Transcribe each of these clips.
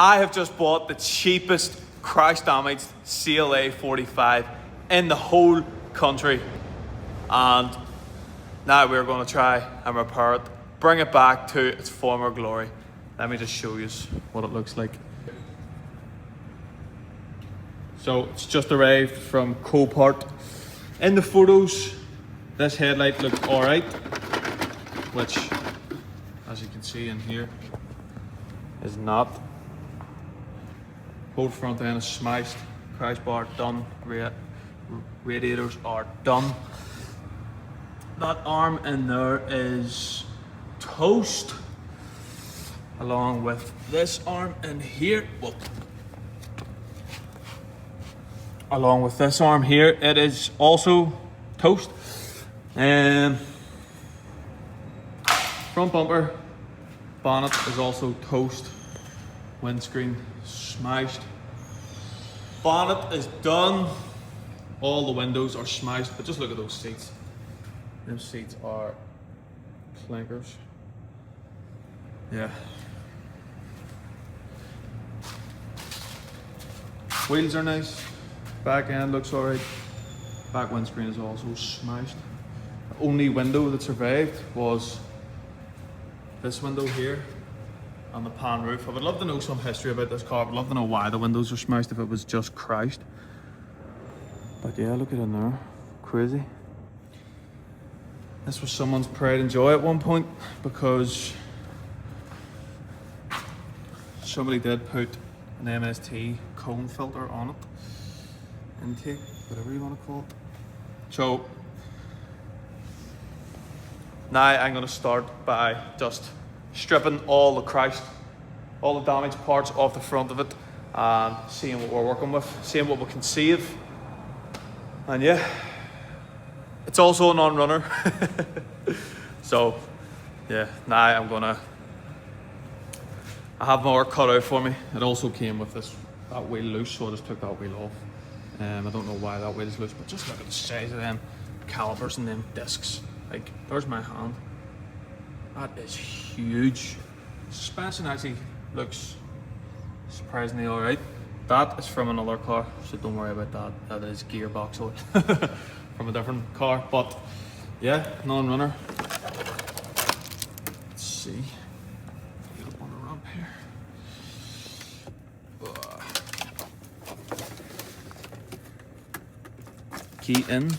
I have just bought the cheapest crash damaged CLA 45 in the whole country, and now we're going to try and repair it, bring it back to its former glory. Let me just show you what it looks like. So it's just arrived from Copart. In the photos, this headlight looked alright, which, as you can see in here, is not. Whole front end is smashed, crash bar done, radiators are done. That arm in there is toast, along with this arm in here. Well, along with this arm here, it is also toast. Front bumper, bonnet is also toast. Windscreen smashed. Bonnet is done. All the windows are smashed, but just look at those seats. Those seats are clankers. Yeah. Wheels are nice. Back end looks alright. Back windscreen is also smashed. The only window that survived was this window here and the pan roof. I would love to know some history about this car. I would love to know why the windows were smashed if it was just crashed. But yeah, look at it in there. Crazy. This was someone's pride and joy at one point, because somebody did put an MST cone filter on it. Intake, whatever you want to call it. So now I'm going to start by just stripping all the damaged parts off the front of it and seeing what we're working with, seeing what we can save. And yeah, it's also a non-runner. So yeah, now I have my work cut out for me. It also came with that wheel loose, so I just took that wheel off. I don't know why that wheel is loose, but just look at the size of them calipers and them discs. Like, there's my hand. That is huge. Suspension actually looks surprisingly alright. That is from another car, so don't worry about that. That is gearbox oil from a different car. But yeah, non-runner. Let's see. Get up on the ramp here. Key in.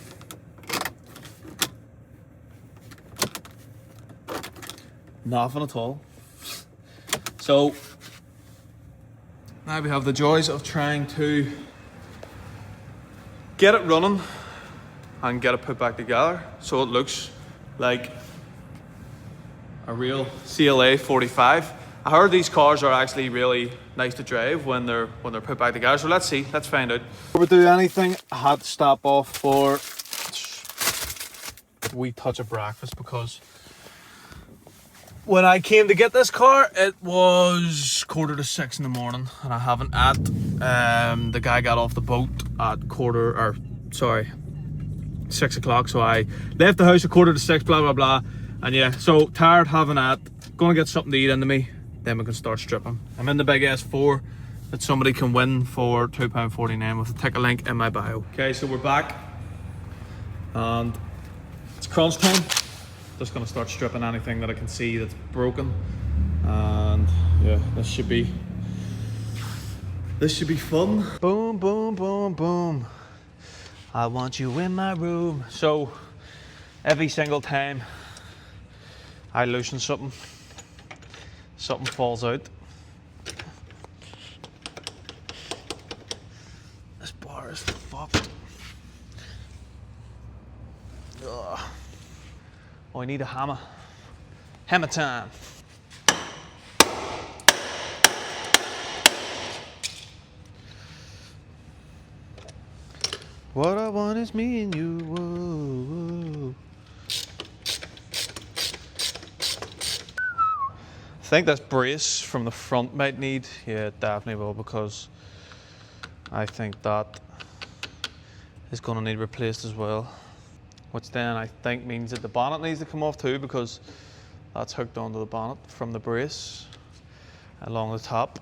Nothing at all. So now we have the joys of trying to get it running and get it put back together so it looks like a real CLA 45. I heard these cars are actually really nice to drive when they're put back together. So let's see, let's find out. Before we do anything, I had to stop off for a wee touch of breakfast, because when I came to get this car, it was 5:45 in the morning, and I haven't ate. The guy got off the boat at 6 o'clock, so I left the house at 5:45, blah, blah, blah. And yeah, so tired, haven't ate, gonna get something to eat into me, then we can start stripping. I'm in the big S4 that somebody can win for £2.49 with a ticket link in my bio. Okay, so we're back, and it's crunch time. Just gonna start stripping anything that I can see that's broken, and yeah, this should be fun. Boom, boom, boom, boom. I want you in my room. So every single time I loosen something falls out. This bar is fucked. Ugh. Oh, I need a hammer. Hammer time. What I want is me and you. Whoa, whoa. I think this brace from the front might need, yeah, it definitely will, because I think that is going to need replaced as well. Which then I think means that the bonnet needs to come off too, because that's hooked onto the bonnet from the brace along the top.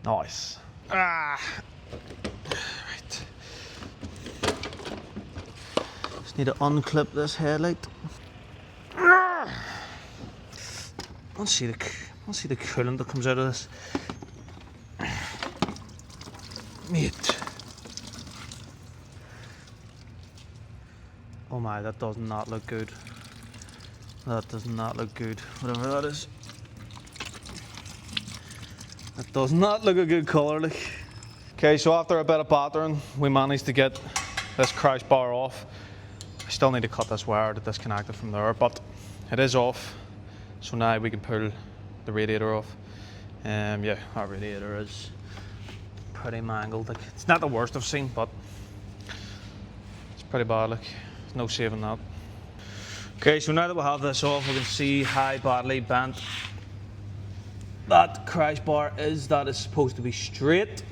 Nice. Ah. Right. Just need to unclip this headlight. Let's see the coolant that comes out of this. Mate. Oh my, that does not look good. That does not look good. Whatever that is. That does not look a good colour, like. Okay, so after a bit of battering, we managed to get this crash bar off. I still need to cut this wire to disconnect it from there, but it is off. So now we can pull the radiator off. Yeah, our radiator is pretty mangled. Like, it's not the worst I've seen, but it's pretty bad. Like, there's no saving that. Okay, so now that we have this off, we can see how badly bent that crash bar is. That is supposed to be straight.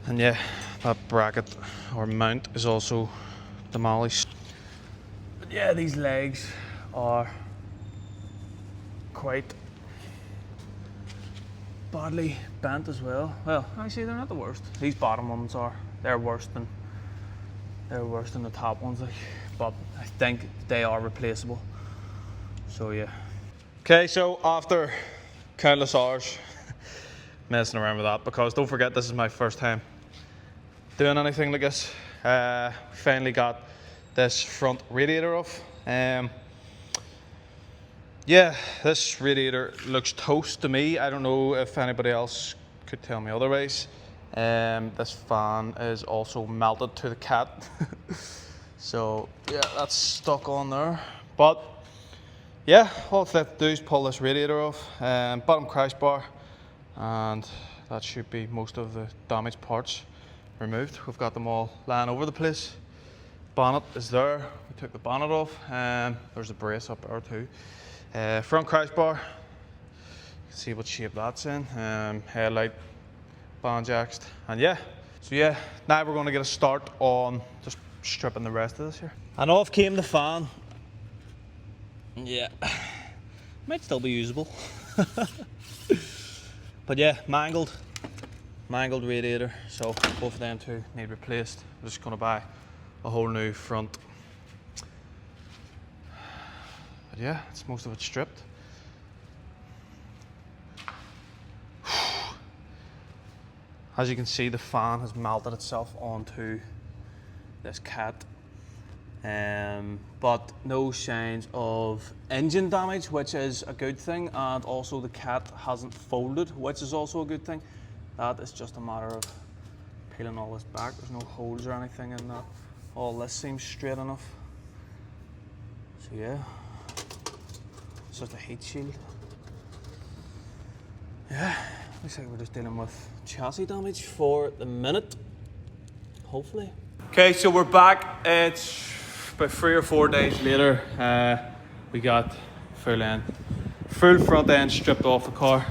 And yeah, that bracket or mount is also demolished. But yeah, these legs are quite badly bent as well. Well, actually they're not the worst. These bottom ones are. They're worse than the top ones, like. But I think they are replaceable. So yeah. Okay, so after countless hours messing around with that, because don't forget this is my first time doing anything like this. Finally got this front radiator off. Yeah, this radiator looks toast to me. I don't know if anybody else could tell me otherwise. This fan is also melted to the cat. So yeah, that's stuck on there. But yeah, all it's left to do is pull this radiator off, bottom crash bar, and that should be most of the damaged parts removed. We've got them all lying over the place. Bonnet is there. We took the bonnet off, and there's a brace up there too. Front crash bar, you can see what shape that's in. Headlight, band jacks, and yeah. So yeah, now we're going to get a start on just stripping the rest of this here. And off came the fan. Yeah, might still be usable. But yeah, mangled radiator. So both of them two need replaced. I'm just going to buy a whole new front. But yeah, it's most of it stripped. As you can see, the fan has melted itself onto this cat. But no signs of engine damage, which is a good thing, and also the cat hasn't folded, which is also a good thing. That is just a matter of peeling all this back. There's no holes or anything in that. All this seems straight enough. So yeah, it's just a heat shield. Yeah, looks like we're just dealing with chassis damage for the minute, hopefully. Okay, so we're back. It's about 3 or 4 days later. We got full front end stripped off the car.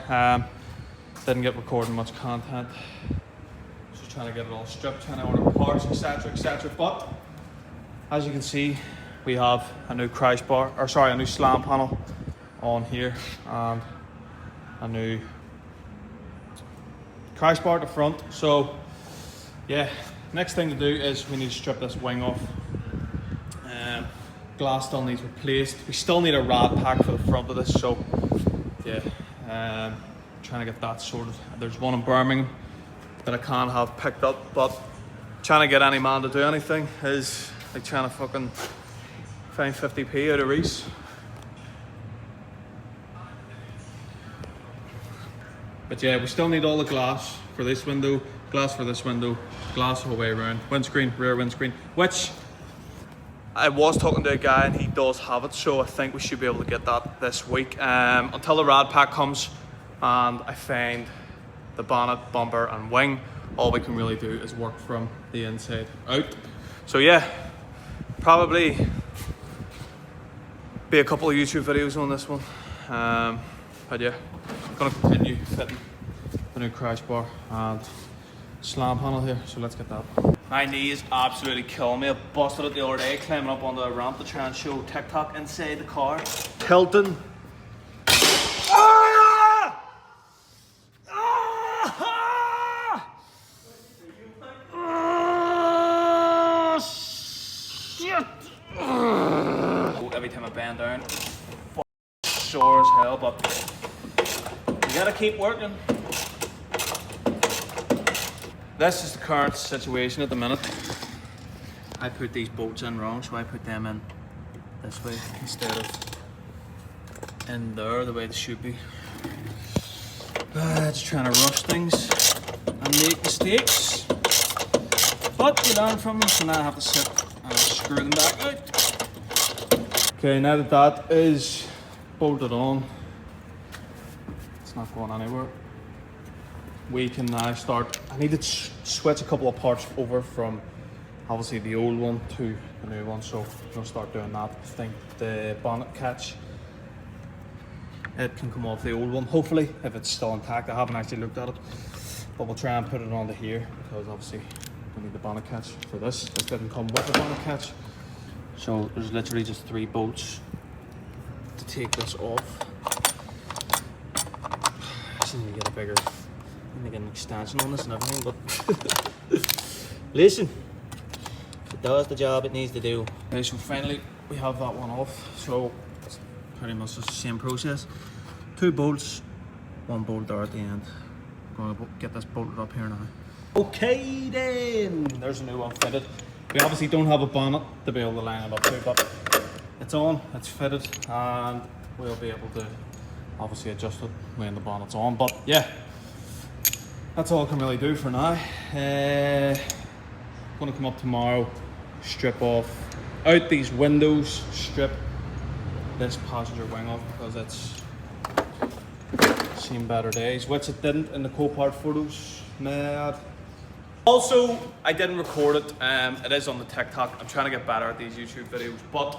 Didn't get recording much content. Just trying to get it all stripped, trying to order parts, etc, etc. But as you can see, we have a new crash bar, or sorry, a new slam panel on here, and a new crash bar at the front. So yeah, next thing to do is we need to strip this wing off. Glass still needs replaced. We still need a rad pack for the front of this, so yeah, trying to get that sorted. There's one in Birmingham that I can't have picked up, but trying to get any man to do anything is like trying to fucking find 50p out of Reese. But yeah, we still need all the glass for this window, glass for this window, glass the whole way around, windscreen, rear windscreen, which I was talking to a guy and he does have it, so I think we should be able to get that this week. Until the rad pack comes and I find the bonnet, bumper and wing, all we can really do is work from the inside out. So yeah, probably be a couple of YouTube videos on this one. But yeah, I'm gonna continue fitting the new crash bar and slam panel here, so let's get that. My knee is absolutely killing me. I busted it the other day climbing up onto the ramp to try and show TikTok inside the car. Tilting. Ah! Ah! tell, but you gotta keep working. This is the current situation at the minute. I put these bolts in wrong, so I put them in this way instead of in there, the way they should be. Just trying to rush things and make mistakes. But you learn from them, so now I have to sit and screw them back out. Okay, now that that is bolted on, it's not going anywhere. We can now start. I need to switch a couple of parts over from obviously the old one to the new one, so I'm gonna start doing that. I think the bonnet catch, it can come off the old one, hopefully, if it's still intact. I haven't actually looked at it, but we'll try and put it onto here because obviously we need the bonnet catch for this. This didn't come with the bonnet catch, so there's literally just 3 bolts to take this off. I just need to get a bigger, I need to get an extension on this and everything, but listen, it does the job it needs to do. Okay, so finally we have that one off. So it's pretty much just the same process. 2 bolts, 1 bolt there at the end. I'm gonna get this bolted up here now. Okay then, there's a new one fitted. We obviously don't have a bonnet to be able to line it up to, but it's on, it's fitted, and we'll be able to obviously adjust it when the bonnet's on. But yeah, that's all I can really do for now. Gonna come up tomorrow, strip off out these windows, strip this passenger wing off because it's seen better days, which it didn't in the co-part photos. Mad. Also, I didn't record it. It is on the TikTok. I'm trying to get better at these YouTube videos, but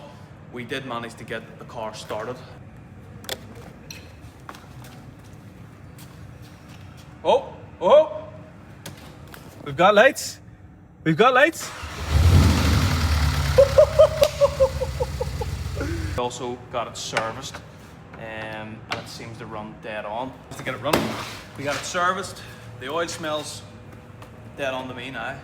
we did manage to get the car started. Oh, oh, we've got lights. We've got lights. We also got it serviced, and it seems to run dead on. To get it running, we got it serviced. The oil smells dead on to me now.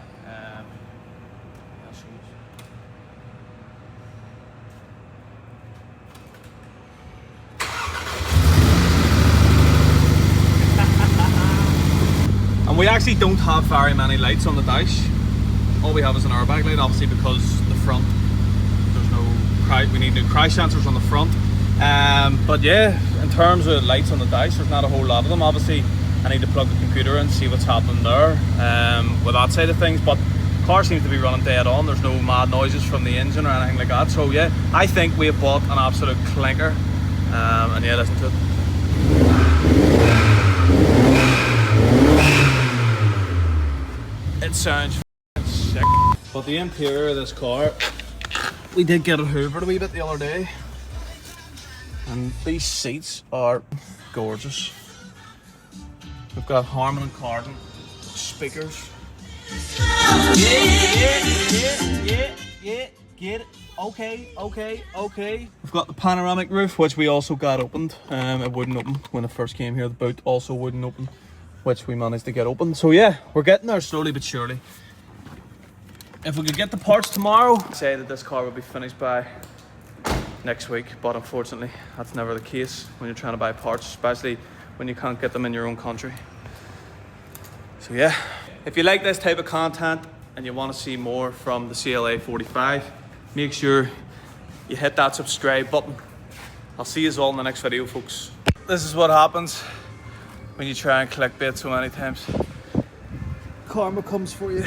And we actually don't have very many lights on the dash. All we have is an airbag light, obviously, because the front, there's no crash. We need new crash sensors on the front. But yeah, in terms of lights on the dash, there's not a whole lot of them. Obviously, I need to plug the computer in, see what's happening there with that side of things. But the car seems to be running dead on. There's no mad noises from the engine or anything like that. So yeah, I think we have bought an absolute clinker. And yeah, listen to it. It sounds sick. But the interior of this car, we did get it hoovered a wee bit the other day, and these seats are gorgeous. We've got Harman & Kardon speakers. Yeah, get it. Okay. We've got the panoramic roof, which we also got opened. It wouldn't open when it first came here. The boot also wouldn't open, which we managed to get open. So yeah, we're getting there slowly but surely. If we could get the parts tomorrow, I'd say that this car will be finished by next week, but unfortunately that's never the case when you're trying to buy parts, especially when you can't get them in your own country. So yeah, if you like this type of content and you want to see more from the CLA 45, make sure you hit that subscribe button. I'll see you all in the next video, folks. This is what happens when you try and clickbait so many times. Karma comes for you.